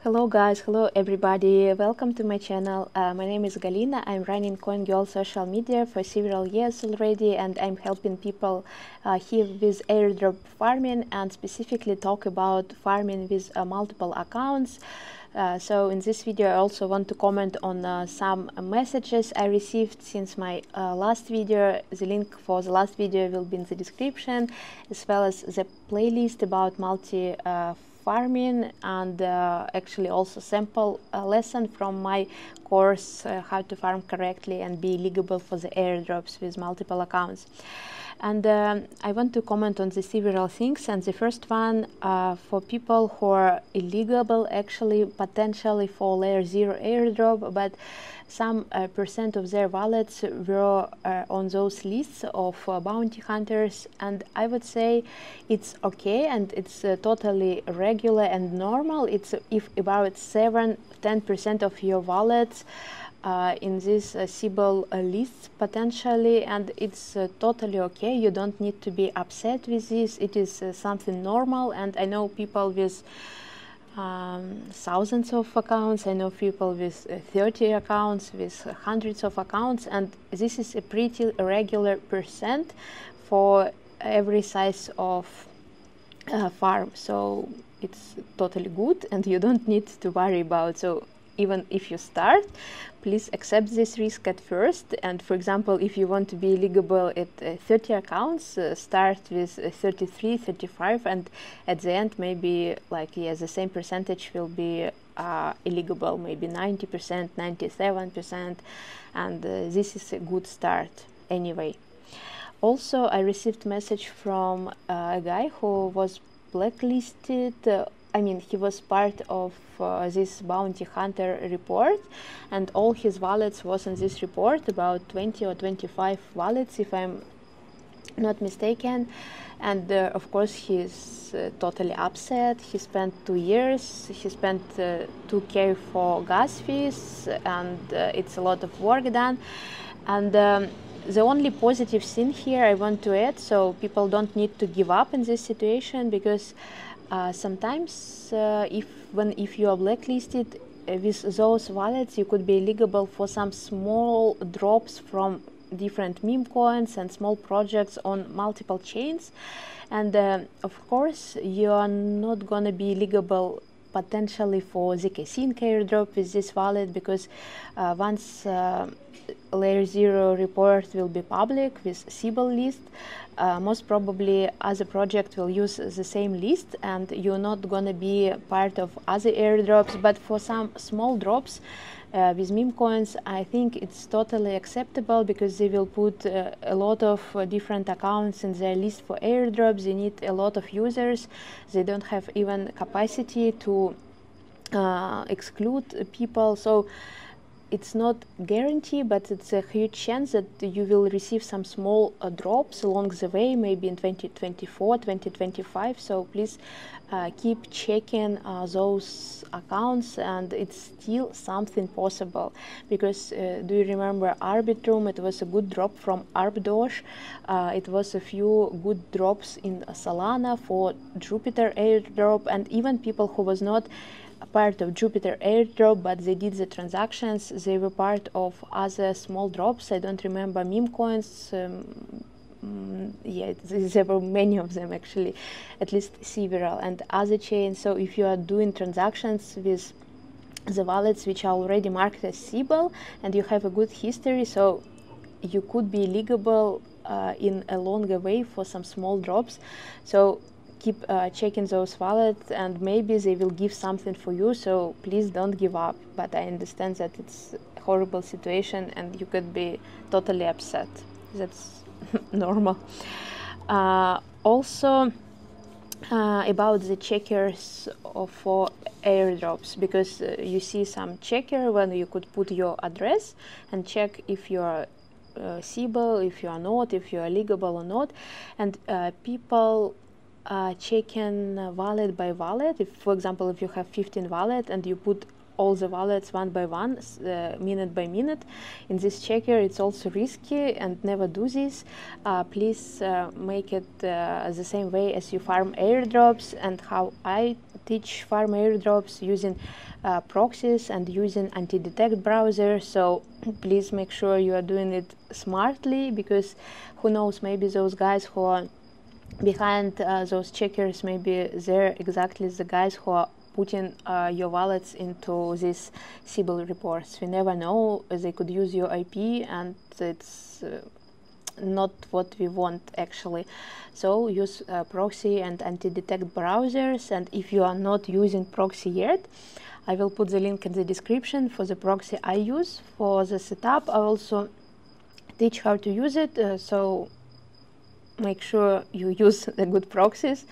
Hello guys, hello everybody, welcome to my channel. My name is Galina. I'm running CoinGirl social media for several years already, and I'm helping people here with airdrop farming and specifically talk about farming with multiple accounts. So in this video I also want to comment on some messages I received since my last video. The link for the last video will be in the description, as well as the playlist about multi farming, and actually also sample lesson from my course how to farm correctly and be eligible for the airdrops with multiple accounts. And I want to comment on the several things. And the first one, for people who are eligible actually potentially for layer 0 airdrop, but some percent of their wallets were on those lists of bounty hunters, and I would say it's okay and it's totally regular and normal. It's if about 7–10% of your wallets in this sybil lists potentially, and it's totally okay. You don't need to be upset with this. It is something normal, and I know people with thousands of accounts. I know people with 30 accounts, with hundreds of accounts, and this is a pretty regular percent for every size of farm. So it's totally good, and you don't need to worry about. So even if you start, please accept this risk at first. And for example, if you want to be eligible at 30 accounts, start with 33, 35, and at the end maybe like the same percentage will be eligible, maybe 90%, 97%, and this is a good start anyway. Also, I received message from a guy who was blacklisted. I mean, he was part of this bounty hunter report, and all his wallets was in this report, about 20 or 25 wallets if I'm not mistaken. And of course he's totally upset. He spent 2 years, he spent 2K for gas fees, and it's a lot of work done. And the only positive thing here I want to add, so people don't need to give up in this situation, because sometimes if you are blacklisted with those wallets, you could be eligible for some small drops from different meme coins and small projects on multiple chains. And of course you are not gonna be eligible potentially for the casino airdrop with this wallet, because once layer 0 report will be public with sybil list, most probably other project will use the same list, and you're not gonna be part of other airdrops. But for some small drops with meme coins, I think it's totally acceptable, because they will put a lot of different accounts in their list for airdrops. They need a lot of users. They don't have even capacity to exclude people. So it's not guarantee, but it's a huge chance that you will receive some small drops along the way, maybe in 2024, 2025. So please keep checking those accounts, and it's still something possible. Because do you remember Arbitrum? It was a good drop from Arbdosh. It was a few good drops in Solana for Jupiter airdrop, and even people who was not part of Jupiter airdrop but they did the transactions, they were part of other small drops. I don't remember meme coins. Yeah, there were many of them actually, at least several, and other chains. So if you are doing transactions with the wallets which are already marked as sybil and you have a good history, so you could be eligible in a longer way for some small drops. So keep checking those wallets, and maybe they will give something for you. So please don't give up. But I understand that it's a horrible situation and you could be totally upset. That's normal. Also about the checkers for airdrops, because you see some checker when you could put your address and check if you are sybil, if you are not, if you are eligible or not. And people checking wallet by wallet. If, for example, if you have 15 wallet and you put all the wallets one by one, minute by minute. In this checker, it's also risky, and never do this. Please make it the same way as you farm airdrops, and how I teach farm airdrops, using proxies and using anti-detect browser. So please make sure you are doing it smartly, because who knows, maybe those guys who are behind those checkers, maybe they're exactly the guys who are putting your wallets into these sybil reports. We never know, they could use your IP, and it's not what we want actually. So use proxy and anti-detect browsers, and if you are not using proxy yet, I will put the link in the description for the proxy I use for the setup. I also teach how to use it, so make sure you use the good proxies,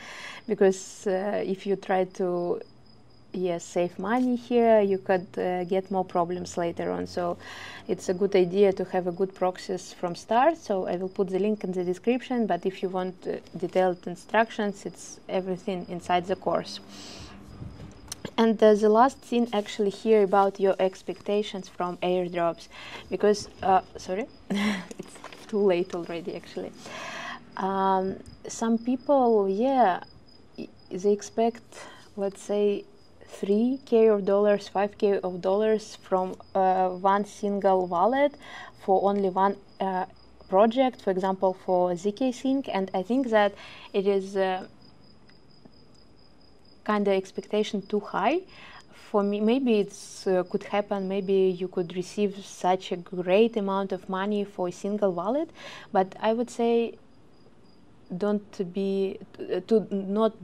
because if you try to save money here, you could get more problems later on. So it's a good idea to have a good proxies from start. So I will put the link in the description, but if you want detailed instructions, it's everything inside the course. And the last thing actually here about your expectations from airdrops, because sorry, it's too late already actually. Some people, they expect, let's say, 3K of dollars, 5K of dollars from one single wallet for only one project, for example, for ZK Sync. And I think that it is kind of expectation too high. For me, maybe it's could happen, maybe you could receive such a great amount of money for a single wallet, but I would say not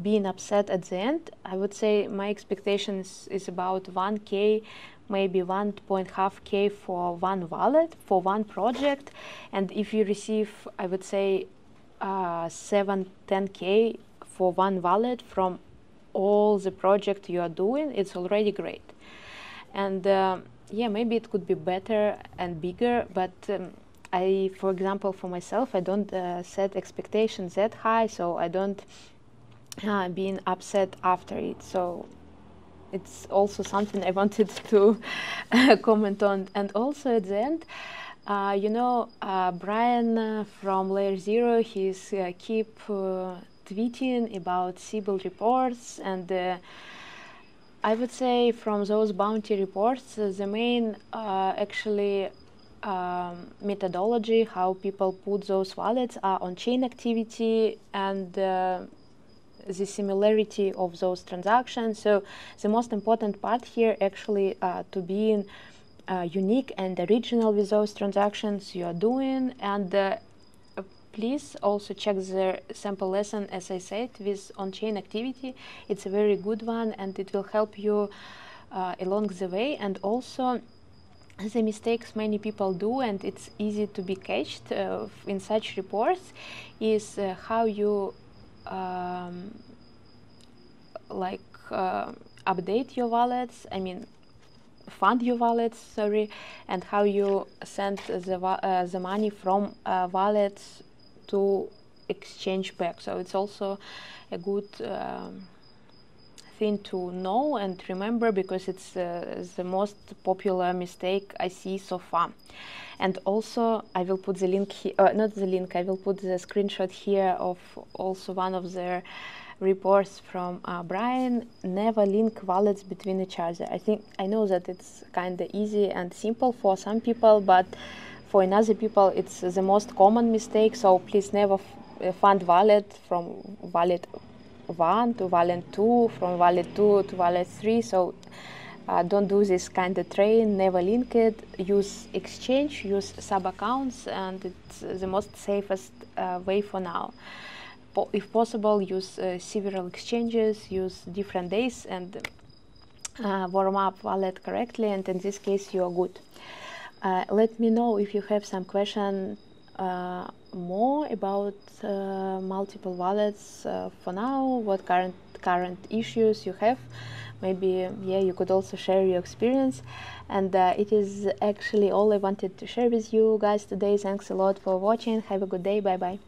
being upset at the end. I would say my expectation is about 1K, maybe 1.5K for one wallet, for one project. And if you receive, I would say 7-10K for one wallet from all the project you are doing, it's already great. And maybe it could be better and bigger, but I, for example, for myself, I don't set expectations that high, so I don't being upset after it. So it's also something I wanted to comment on. And also at the end, Brian from Layer Zero, he's keep tweeting about sybil reports, and I would say from those bounty reports, the main actually methodology how people put those wallets are on chain activity and the similarity of those transactions. So the most important part here actually to being unique and original with those transactions you are doing. And please also check the sample lesson, as I said, with on-chain activity. It's a very good one, and it will help you along the way. And also the mistakes many people do, and it's easy to be catched in such reports, is how you update your wallets, fund your wallets, sorry, and how you send the money from wallets to exchange back. So it's also a good thing to know and remember, because it's the most popular mistake I see so far. And also I will put the link here, not the link, I will put the screenshot here of also one of their reports from Brian. Never link wallets between each other. I know that it's kind of easy and simple for some people, but for another people it's the most common mistake. So please never fund wallet from wallet 1 to wallet 2, from wallet 2 to wallet 3. So don't do this kind of train, never link it. Use exchange, use sub accounts, and it's the most safest way for now. If possible, use several exchanges, use different days, and warm up wallet correctly, and in this case you are good. Let me know if you have some question more about multiple wallets for now, what current issues you have. Maybe you could also share your experience. And it is actually all I wanted to share with you guys today. Thanks a lot for watching. Have a good day. Bye bye.